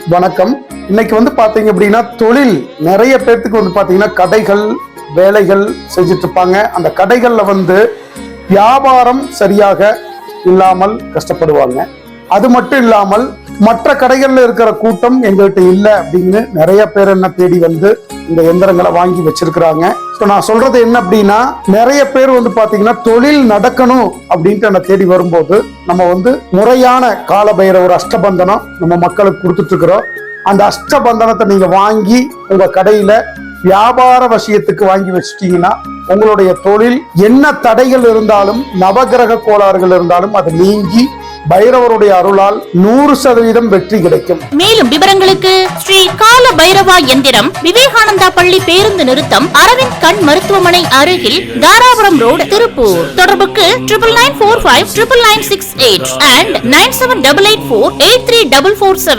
வணக்கம். இன்னைக்கு பாத்தீங்க அப்படின்னா தொழில் நிறைய பேர்த்துக்கு பாத்தீங்கன்னா கடைகள் வேலைகள் செஞ்சுட்டு இருப்பாங்க. அந்த கடைகள்ல வியாபாரம் சரியாக இல்லாமல் கஷ்டப்படுவாங்க. அது மட்டும் இல்லாமல் மற்ற கடைகள்ல இருக்கிற கூட்டம் எங்கள்கிட்ட இல்ல அப்படின்னு நிறைய பேர் என்ன தேடி இந்த எந்திரங்களை வாங்கி வச்சிருக்கிறாங்க. நான் சொல்றது என்ன அப்படின்னா, நிறைய பேர் பாத்தீங்கன்னா தொழில் நடக்கணும் அப்படின்ட்டு என்ன தேடி வரும்போது நம்ம முறையான கால பைரவர் அஷ்டபந்தனம் நம்ம மக்களுக்கு கொடுத்துட்டு இருக்கிறோம். அந்த அஷ்டபந்தனத்தை நீங்க வாங்கி உங்க கடையில வியாபார விஷயத்துக்கு வாங்கி வச்சுட்டீங்கன்னா உங்களுடைய தொழில் என்ன தடைகள் இருந்தாலும் நவகிரக கோளாறுகள் இருந்தாலும் அது நீங்கி பைரவருடைய அருளால் 100% வெற்றி கிடைக்கும். மேலும் விவரங்களுக்கு ஸ்ரீ கால பைரவா எந்திரம், விவேகானந்தா பள்ளி பேருந்து நிறுத்தம், அரவிந்த் கண் மருத்துவமனை அருகில், தாராபுரம் ரோடு, திருப்பூர். தொடர்புக்கு 9945 99968 and 9788483447.